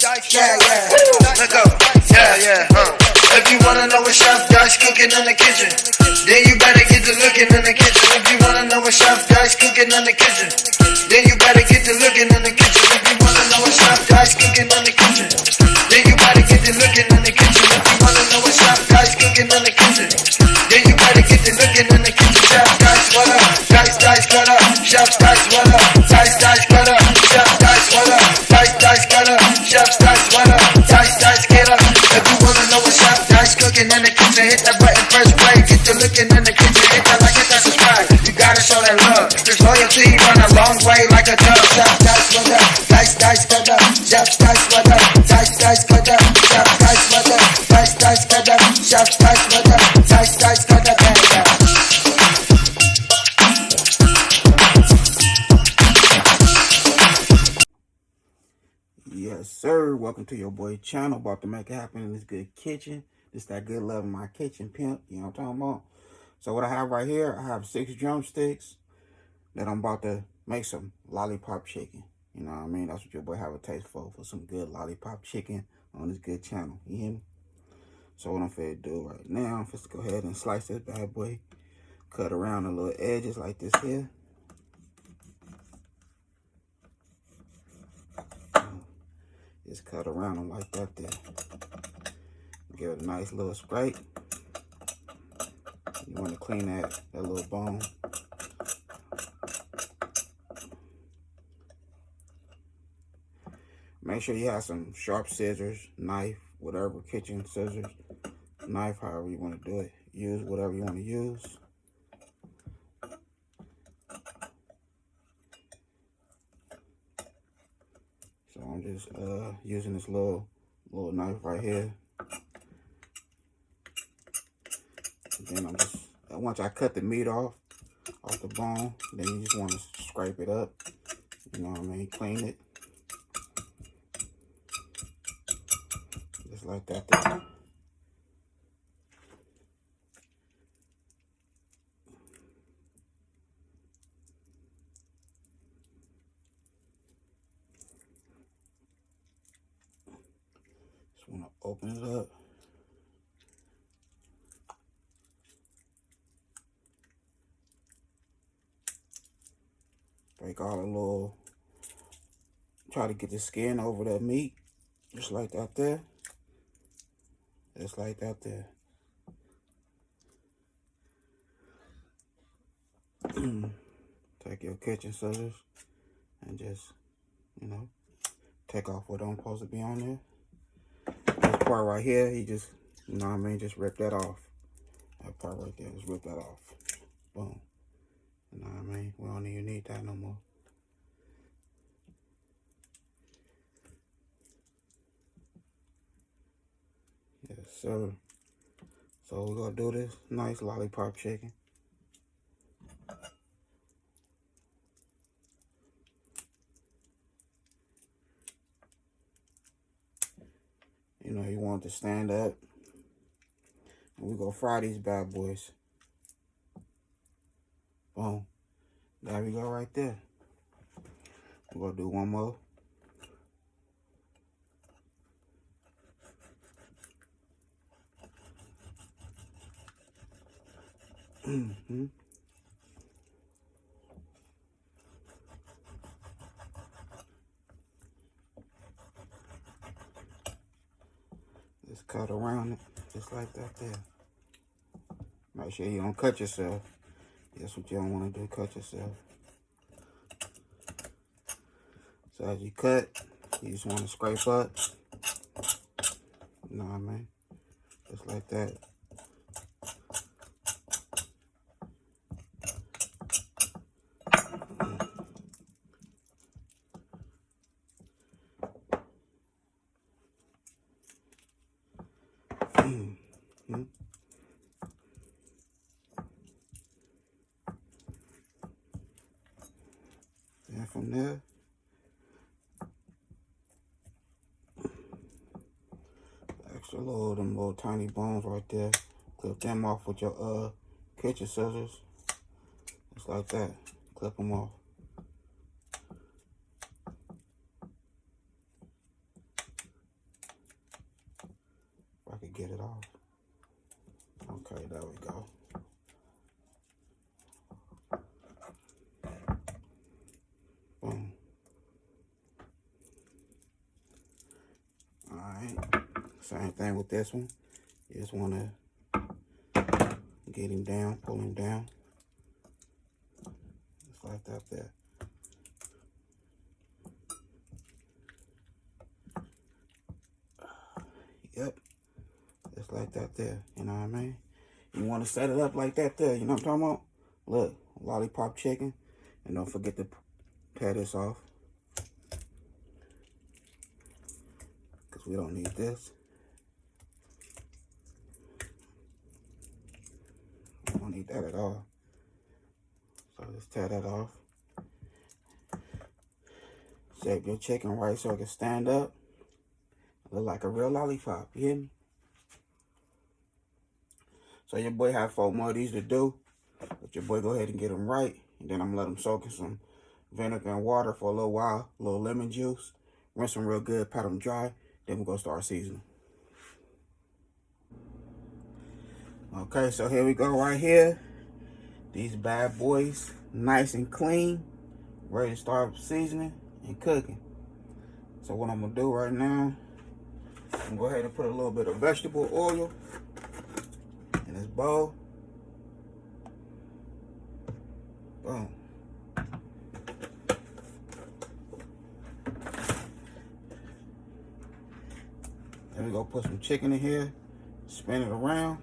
Yeah, let go. Yeah. If you wanna know what Chef Dice cooking in the kitchen, then you better get to looking in the kitchen. If you wanna know what Chef Dice cooking in the kitchen, then you better get to looking in the kitchen. If you wanna know what Chef Dice cooking in the kitchen, then you better get to looking in the kitchen. If you wanna know what Chef Dice cooking in the kitchen, then you better get to looking in the kitchen. Chef Dice, what up? Dice, cut up. Chef Dice, what up? Dice, cut up. Chef Dice, what up? Dice, cut up. Chef Dice, what up? Dice, get up. If you wanna know what Chef Dice cooking in the kitchen, hit that button, press play. Get to looking in the kitchen, hit that like, hit that subscribe. You gotta show that love. There's loyalty run a long way like a dove. Chef Dice, what up? Dice, cut up. Chef Dice, what up? Dice, cut up. Chef Dice, what up? Dice, cut up. Chef Dice, what up? Dice, cut up. Yes, sir. Welcome to your boy channel. About to make it happen in this good kitchen. This that good love in my kitchen, pimp. You know what I'm talking about? So what I have right here, I have 6 drumsticks that I'm about to make some lollipop chicken. You know what I mean? That's what your boy have a taste for some good lollipop chicken on this good channel. You hear me? So what I'm finna do right now, I'm finna go ahead and slice this bad boy. Cut around the little edges like this here. Just cut around them like that there. Give it a nice little scrape. You want to clean that little bone. Make sure you have some sharp scissors, knife, whatever, kitchen scissors, knife, however you want to do it. Use whatever you want to use. So I'm just using this little knife right here. And then I'm just, once I cut the meat off the bone, then you just want to scrape it up. You know what I mean? Clean it. Just like that there. Just want to open it up. Break all the little, try to get the skin over that meat. Just like that there. Just like that there. Take your kitchen scissors and just, you know, take off what don't supposed to be on there. This part right here, you just, you know what I mean, just rip that off. That part right there, just rip that off. Boom. You know what I mean? We don't even need that no more. Yes, sir. So we're gonna do this nice lollipop chicken. You know, you want it to stand up. And we're gonna fry these bad boys. Boom. There we go right there. We're gonna do one more. Just cut around it, just like that there. Make sure you don't cut yourself. That's what you don't want to do, cut yourself. So as you cut, you just want to scrape up. You know what I mean? Just like that. And from there, extra little, them little tiny bones right there, clip them off with your kitchen scissors, just like that. Clip them off. I could get it off. Okay, there we go. Boom. Alright. Same thing with this one. You just want to get him down, pull him down. Just like that there. Yep. Just like that there. You know what I mean? You want to set it up like that there. You know what I'm talking about? Look, lollipop chicken. And don't forget to pare this off. Because we don't need this. We don't need that at all. So just tear that off. Shape your chicken right so it can stand up. Look like a real lollipop. You hear me? So your boy have 4 more of these to do. But your boy go ahead and get them right. And then I'm going to let them soak in some vinegar and water for a little while. A little lemon juice. Rinse them real good. Pat them dry. Then we're going to start seasoning. Okay, so here we go right here. These bad boys. Nice and clean. Ready to start seasoning and cooking. So what I'm going to do right now, I'm going to go ahead and put a little bit of vegetable oil in this bowl. Boom. Then we go put some chicken in here, spin it around.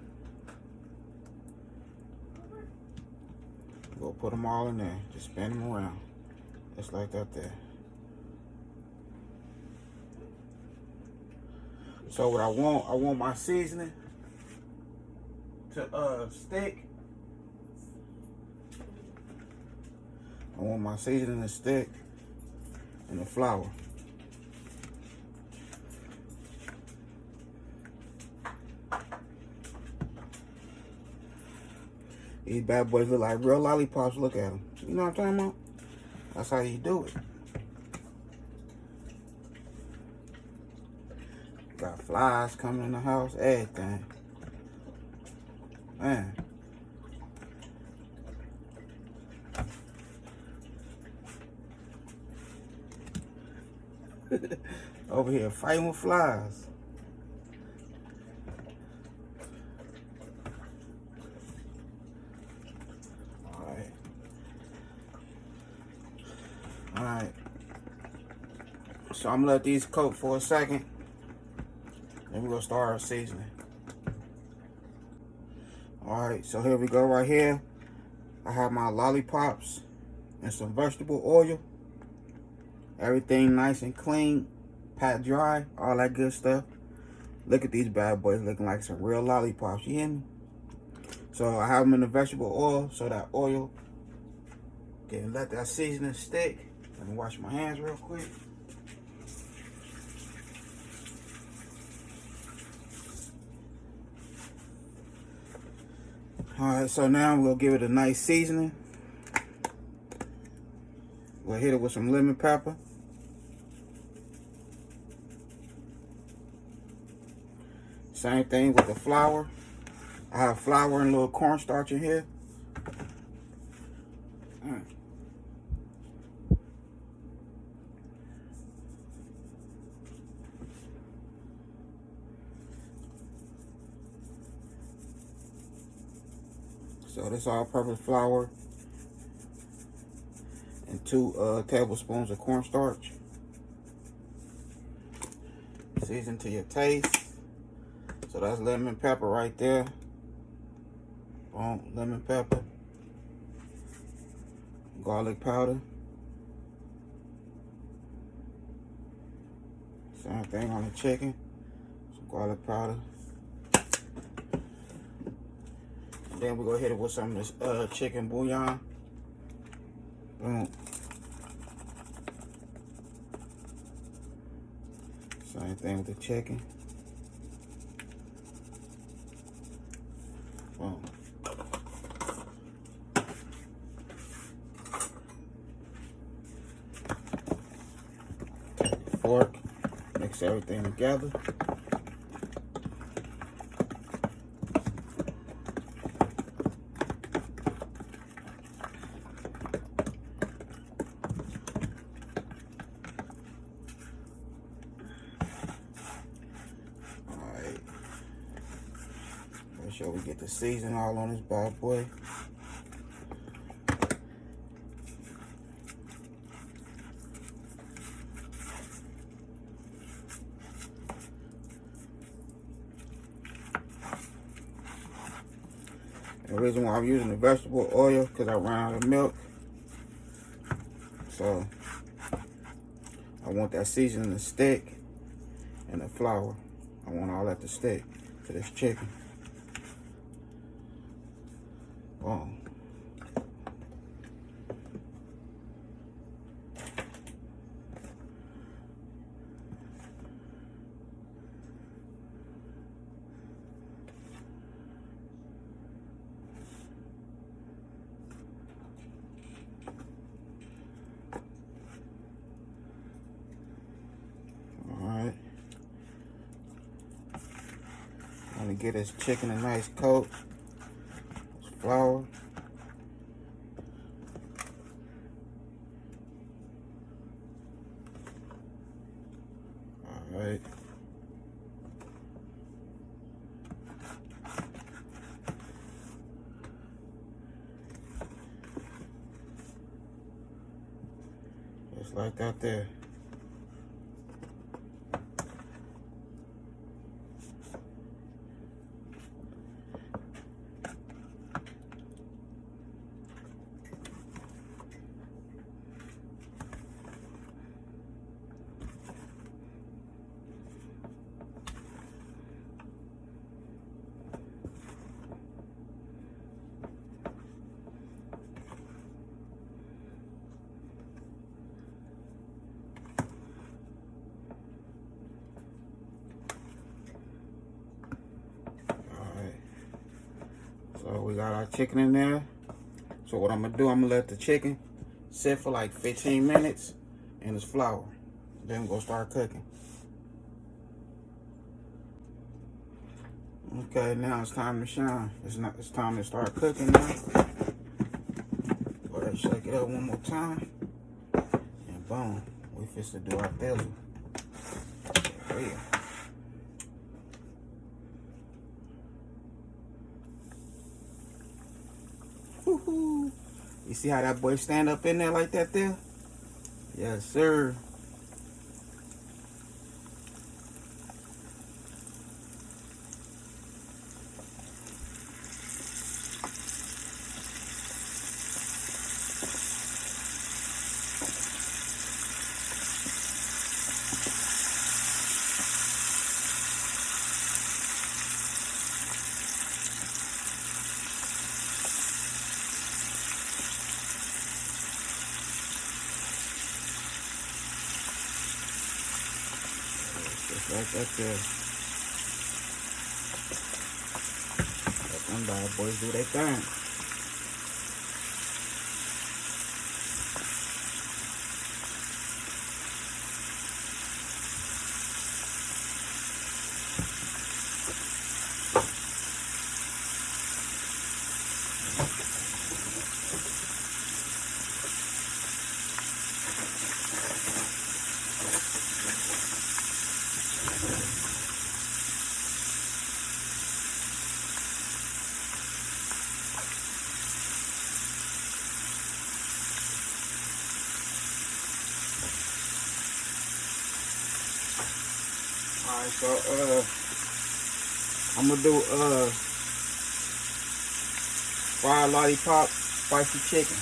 Go put them all in there, just spin them around, just like that there. So what I want my seasoning to stick. I want my seasoning to stick in the flour. These bad boys look like real lollipops. Look at them. You know what I'm talking about? That's how you do it. Got flies coming in the house, everything. Man. Over here fighting with flies. Alright. So I'm gonna let these cook for a second. Then we're gonna start our seasoning. Alright, so here we go right here. I have my lollipops and some vegetable oil. Everything nice and clean, pat dry, all that good stuff. Look at these bad boys looking like some real lollipops, you hear me? So I have them in the vegetable oil so that oil can let that seasoning stick. Let me wash my hands real quick. Alright, so now we'll give it a nice seasoning. We'll hit it with some lemon pepper. Same thing with the flour. I have flour and a little cornstarch in here. So this all-purpose flour and 2 tablespoons of cornstarch. Season to your taste. So that's lemon pepper right there. Boom, lemon pepper. Garlic powder. Same thing on the chicken. Some garlic powder. And then we're gonna hit it with some of this chicken bouillon. Boom. Same thing with the chicken. Boom. Take the fork, mix everything together. sure we get the seasoning all on this bad boy. The reason why I'm using the vegetable oil because I ran out of milk. So I want that seasoning to stick, and the flour. I want all that to stick to this chicken. Boom. Alright. I'm gonna get this chicken a nice coat. Flour. Alright. Just like that there. So we got our chicken in there. So what I'm gonna do, I'm gonna let the chicken sit for like 15 minutes in this flour. Then we're gonna start cooking. Okay, now it's time to shine. It's time to start cooking now. Go ahead and shake it up one more time. And boom, we fix to do our thizzle. Yeah. Woohoo! You see how that boy stand up in there like that there? Yes, sir. Just like that there. Let them bad boys do their thing. Alright, so I'm gonna do fried lollipop spicy chicken.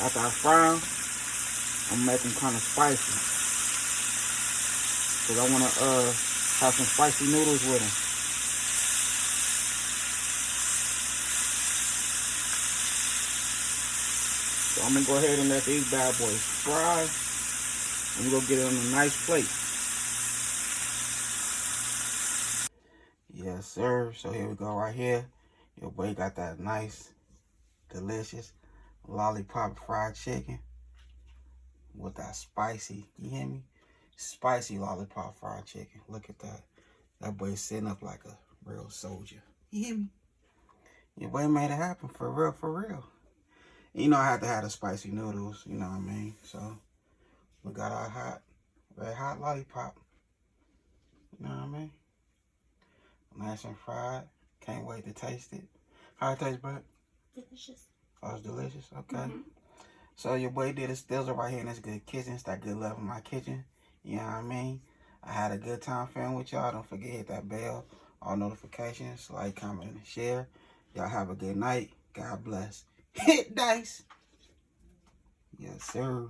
After I fry them, I'm gonna make them kind of spicy. Cause I wanna have some spicy noodles with them. So I'm gonna go ahead and let these bad boys fry. And we're gonna get it on a nice plate. Yes, sir. So here we go right here. Your boy got that nice, delicious lollipop fried chicken with that spicy, you hear me? Spicy lollipop fried chicken. Look at that. That boy's sitting up like a real soldier. You hear me? Your boy made it happen for real, for real. You know I had to have the spicy noodles, you know what I mean? So we got our hot, very hot lollipop. You know what I mean? Nice and fried. Can't wait to taste it. How it taste, bud? Delicious. Oh, it's delicious? Okay. So your boy did a stizzle right here in this good kitchen. It's that good love in my kitchen. You know what I mean? I had a good time filming with y'all. Don't forget, hit that bell, all notifications, like, comment, and share. Y'all have a good night. God bless. Hit dice. Yes, sir.